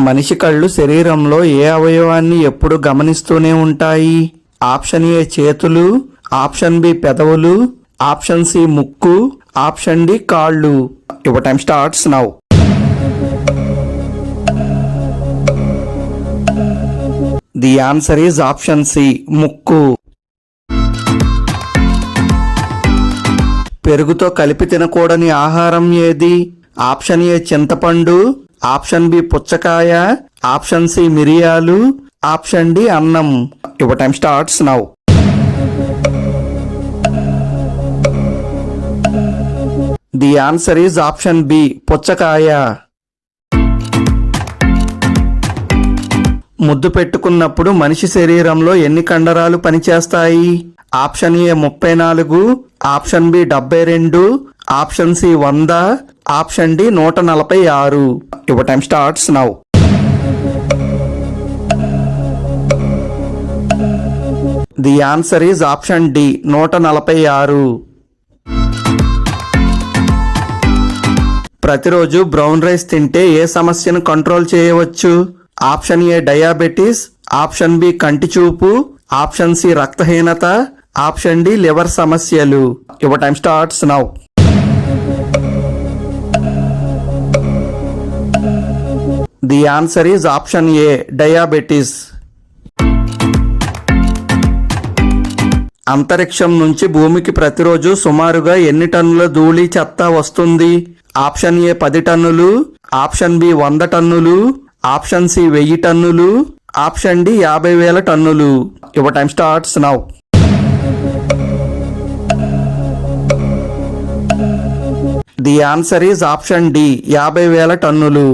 మనిషి కళ్ళు శరీరంలో ఏ అవయవాన్ని ఎప్పుడు గమనిస్తూనే ఉంటాయి? ఆప్షన్ ఏ చేతులు, ఆప్షన్ బి పెదవులు, ఆప్షన్ సి ముక్కు, ఆప్షన్ డి కాళ్ళు. Your time starts now. The answer is option C ముక్కు. పెరుగుతో కలిపి తినకూడని ఆహారం ఏది? ఆప్షన్ ఏ చింతపండు, ఆప్షన్ బి పుచ్చకాయ, ఆప్షన్ సి మిరియాలు, ఆప్షన్ డి అన్నం. Your time starts now. The answer is option B పుచ్చకాయ. ముద్దు పెట్టుకున్నప్పుడు మనిషి శరీరంలో ఎన్ని కండరాలు పనిచేస్తాయి? Option A 34, option B 72, option C 100, option D 146. Your time starts now. The answer is option D 146. ప్రతిరోజు బ్రౌన్ రైస్ తింటే ఏ సమస్యను కంట్రోల్ చేయవచ్చు? Option A diabetes, option B కంటి చూపు, ఆప్షన్ సి రక్తహీనత, ఆప్షన్ డి లివర్ సమస్యలు. Your time starts now. The answer is option A diabetes. అంతరిక్షం నుంచి భూమికి ప్రతిరోజు సుమారుగా ఎన్ని టన్నుల ధూళి చెత్త వస్తుంది? ఆప్షన్ ఏ 10 టన్నులు, ఆప్షన్ బి 100 టన్నులు, ఆప్షన్ సి 1000 టన్నులు, ఆప్షన్ డి 50,000 టన్నులు. Your time starts now. The answer is option D 50,000 టన్నులు.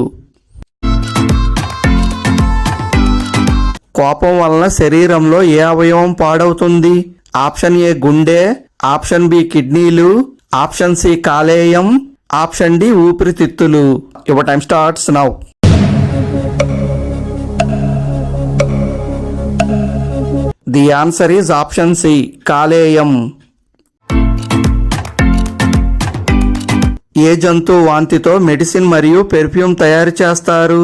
కోపం వలన శరీరంలో ఏ అవయవం పాడవుతుంది? ఆప్షన్ ఏ గుండె, ఆప్షన్ బి కిడ్నీలు, ఆప్షన్ సి కాలేయం, ఆప్షన్ డి ఊపిరితిత్తులు. Your time starts now. The answer is option C కాలేయం. ఏ జంతువు వాంతితో మెడిసిన్ మరియు పెర్ఫ్యూమ్ తయారు చేస్తారు?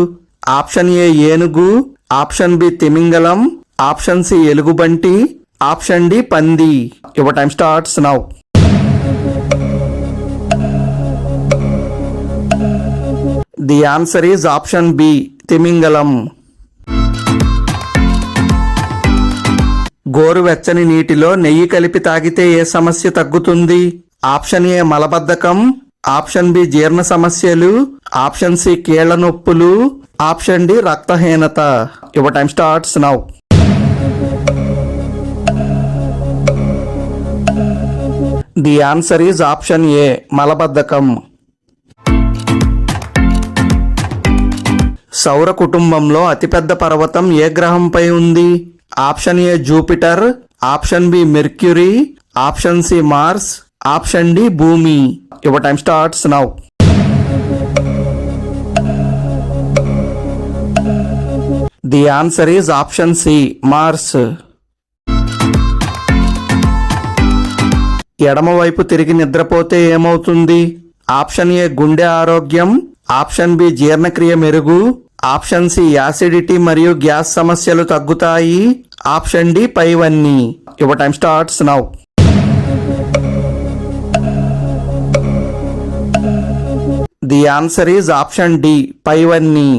ఆప్షన్ ఏ ఏనుగు, ఆప్షన్ బి తిమింగలం, ఆప్షన్ సి ఎలుగుబంటి, ఆప్షన్ డి పంది. Your time starts now. The answer is option B తిమింగలం. గోరువెచ్చని నీటిలో నెయ్యి కలిపి తాగితే ఏ సమస్య తగ్గుతుంది? ఆప్షన్ ఏ మలబద్ధకం, ఆప్షన్ బి జీర్ణ సమస్యలు, ఆప్షన్ సి కీళ్ల నొప్పులు, ఆప్షన్ డి రక్తహీనత. Your time starts now. The answer is option A మలబద్ధకం. సౌర కుటుంబంలో అతిపెద్ద పర్వతం ఏ గ్రహంపై ఉంది? Option A Jupiter, option B Mercury, option C Mars, option D భూమి. Your time starts now. The answer is option C Mars. ఎడమవైపు తిరిగి నిద్రపోతే ఏమవుతుంది? ఆప్షన్ ఏ గుండె ఆరోగ్యం, ఆప్షన్ బి జీర్ణక్రియ మెరుగు, ఆప్షన్ సి యాసిడిటీ మరియు గ్యాస్ సమస్యలు తగ్గుతాయి, ఆప్షన్ డి పైవన్నీ. Your time starts now. The answer is option D పైవన్నీ.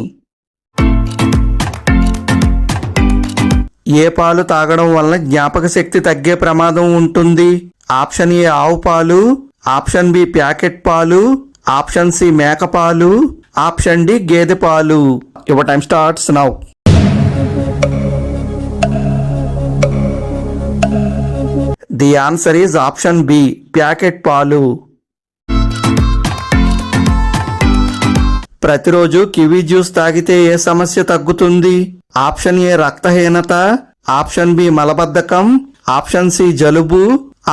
ఏ పాలు తాగడం వలన జ్ఞాపక శక్తి తగ్గే ప్రమాదం ఉంటుంది? ఆప్షన్ ఏ ఆవు పాలు, ఆప్షన్ బి ప్యాకెట్ పాలు, ఆప్షన్ సి మేక పాలు, ఆప్షన్ డి గేదె పాలు. Your time starts now. The answer is option B packet పాలు. ప్రతిరోజు కివీ జ్యూస్ తాగితే ఏ సమస్య తగ్గుతుంది? ఆప్షన్ ఏ రక్తహీనత, ఆప్షన్ బి మలబద్ధకం, ఆప్షన్ సి జలుబు,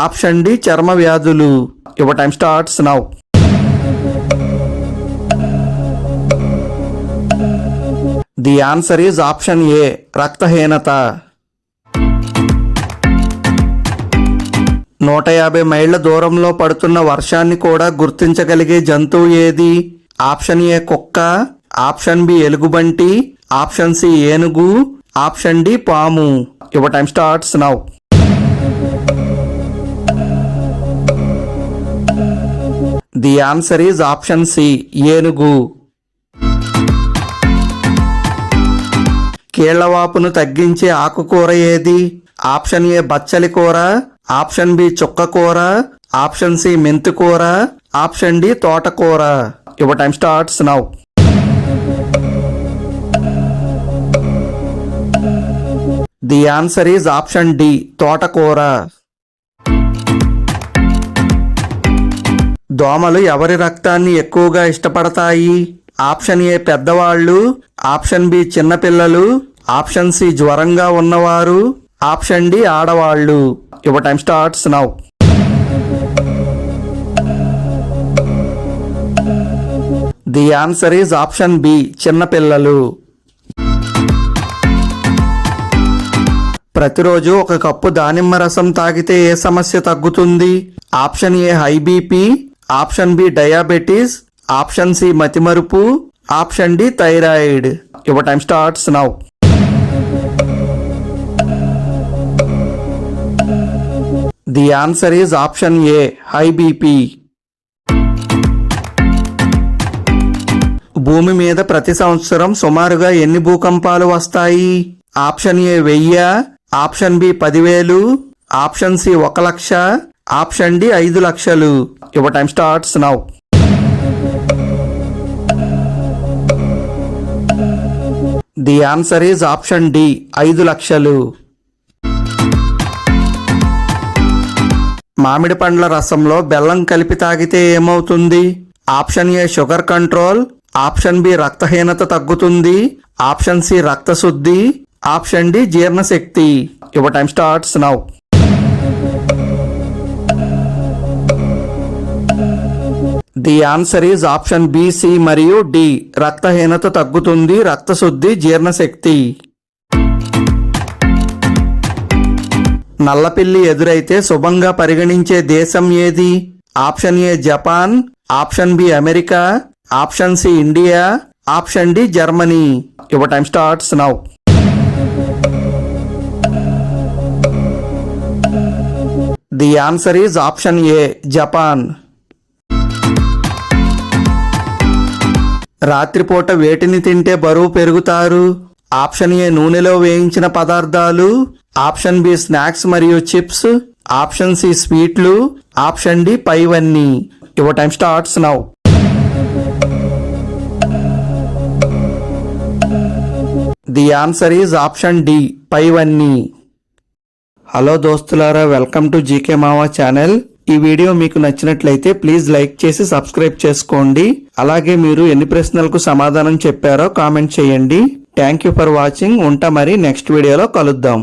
ఆప్షన్ డి చర్మ వ్యాధులు. Your time starts now. The answer is option ఏ రక్తహీనత. 150 మైళ్ల దూరంలో పడుతున్న వర్షాన్ని కూడా గుర్తించగలిగే జంతువు ఏది? ఆప్షన్ ఏ కుక్క, ఆప్షన్ బి ఎలుగుబంటి, ఆప్షన్ సి ఏనుగు, ఆప్షన్ డి పాము. Your time starts now. The answer is option C ఏనుగు. కీళ్లవాపును తగ్గించే ఆకుకూర ఏది? ఆప్షన్ ఏ బచ్చలి కూర, ఆప్షన్ బి చుక్కకూర, ఆప్షన్ సి మెంతికూర, ఆప్షన్ డి తోటకూర. Your time starts now. The answer is option D తోటకూర. దోమలు ఎవరి రక్తాన్ని ఎక్కువగా ఇష్టపడతాయి? ఆప్షన్ ఏ పెద్దవాళ్ళు, ఆప్షన్ బి చిన్నపిల్లలు, ఆప్షన్ సి జ్వరంగా ఉన్నవారు, ఆప్షన్ డి ఆడవాళ్ళు. Your time starts now. The answer is option B చిన్నపిల్లలు. ప్రతిరోజు ఒక కప్పు దానిమ్మ రసం తాగితే ఏ సమస్య తగ్గుతుంది? Option A high BP, option B diabetes, option C మతిమరుపు, option D thyroid. Your time starts now. The answer is option A high BP. భూమి మీద ప్రతి సంవత్సరం సుమారుగా ఎన్ని భూకంపాలు వస్తాయి? Option A 1000, option B 10,000, option C 1,00,000, option D 5,00,000. Your time starts now. The answer is option D 5,00,000. మామిడి పండ్ల రసంలో బెల్లం కలిపి తాగితే ఏమవుతుంది? Option A sugar control, option B రక్తహీనత తగ్గుతుంది, ఆప్షన్ సి రక్తశుద్ధి, ఆప్షన్ డి జీర్ణశక్తి. Your time starts now. The answer is option B, C మరియు డి. రక్తహీనత తగ్గుతుంది, రక్తశుద్ధి, జీర్ణశక్తి. నల్లపిల్లి ఎదురైతే శుభంగా పరిగణించే దేశం ఏది? Option A Japan, option B America, option C India, option D Germany. Your time starts now. The answer is option A Japan. రాత్రిపూట వేటిని తింటే బరువు పెరుగుతారు? ఆప్షన్ ఏ నూనెలో వేయించిన పదార్థాలు, ఆప్షన్ బి స్నాక్స్ మరియు చిప్స్, ఆప్షన్ సి స్వీట్లు, ఆప్షన్ డి పైవన్నీ. Your time starts now. The answer is option D పైవన్నీ. హలో దోస్తులారా, వెల్కమ్ టు జీకే మావా ఛానల్. ఈ వీడియో మీకు నచ్చినట్లయితే ప్లీజ్ లైక్ చేసి సబ్స్క్రైబ్ చేసుకోండి. అలాగే మీరు ఎన్ని ప్రశ్నలకు సమాధానం చెప్పారో కామెంట్ చేయండి. Thank you for watching. ఉంటా మరి నెక్స్ట్ వీడియోలో కలుద్దాం.